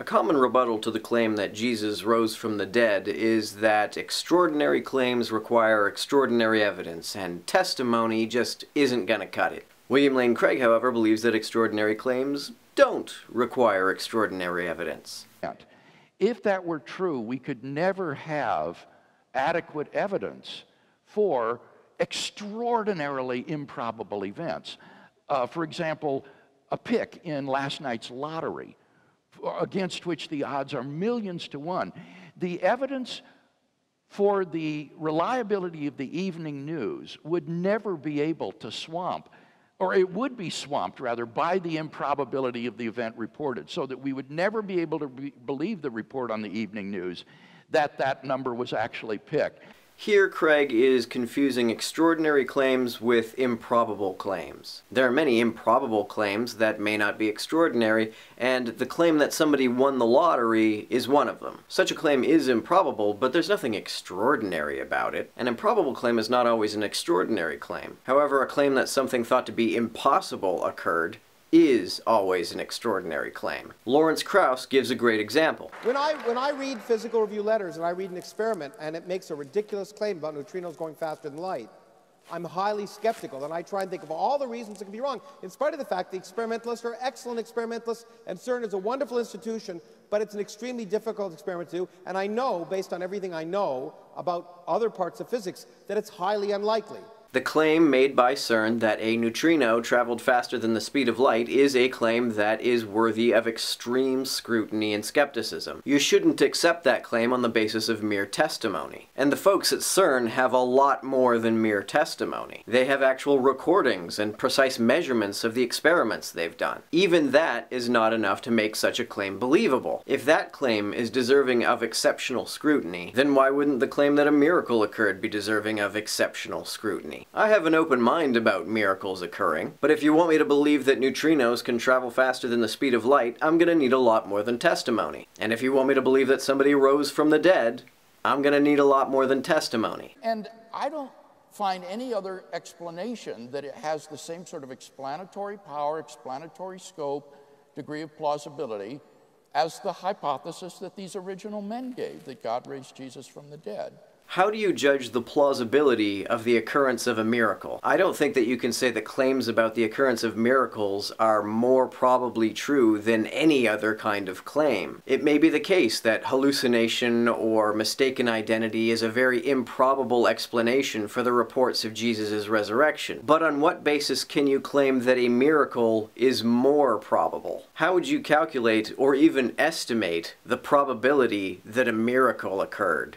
A common rebuttal to the claim that Jesus rose from the dead is that extraordinary claims require extraordinary evidence, and testimony just isn't gonna cut it. William Lane Craig, however, believes that extraordinary claims don't require extraordinary evidence. If that were true, we could never have adequate evidence for extraordinarily improbable events. For example, a pick in last night's lottery, against which the odds are millions to one. The evidence for the reliability of the evening news would never be able to swamp, or it would be swamped, rather, by the improbability of the event reported, so that we would never be able to believe the report on the evening news that that number was actually picked. Here, Craig is confusing extraordinary claims with improbable claims. There are many improbable claims that may not be extraordinary, and the claim that somebody won the lottery is one of them. Such a claim is improbable, but there's nothing extraordinary about it. An improbable claim is not always an extraordinary claim. However, a claim that something thought to be impossible occurred is always an extraordinary claim. Lawrence Krauss gives a great example. When I read physical review letters and I read an experiment and it makes a ridiculous claim about neutrinos going faster than light, I'm highly skeptical, and I try and think of all the reasons it could be wrong, in spite of the fact the experimentalists are excellent experimentalists, and CERN is a wonderful institution, but it's an extremely difficult experiment to do, and I know, based on everything I know about other parts of physics, that it's highly unlikely. The claim made by CERN that a neutrino traveled faster than the speed of light is a claim that is worthy of extreme scrutiny and skepticism. You shouldn't accept that claim on the basis of mere testimony. And the folks at CERN have a lot more than mere testimony. They have actual recordings and precise measurements of the experiments they've done. Even that is not enough to make such a claim believable. If that claim is deserving of exceptional scrutiny, then why wouldn't the claim that a miracle occurred be deserving of exceptional scrutiny? I have an open mind about miracles occurring, but if you want me to believe that neutrinos can travel faster than the speed of light, I'm gonna need a lot more than testimony. And if you want me to believe that somebody rose from the dead, I'm gonna need a lot more than testimony. And I don't find any other explanation that it has the same sort of explanatory power, explanatory scope, degree of plausibility as the hypothesis that these original men gave, that God raised Jesus from the dead. How do you judge the plausibility of the occurrence of a miracle? I don't think that you can say that claims about the occurrence of miracles are more probably true than any other kind of claim. It may be the case that hallucination or mistaken identity is a very improbable explanation for the reports of Jesus' resurrection. But on what basis can you claim that a miracle is more probable? How would you calculate or even estimate the probability that a miracle occurred?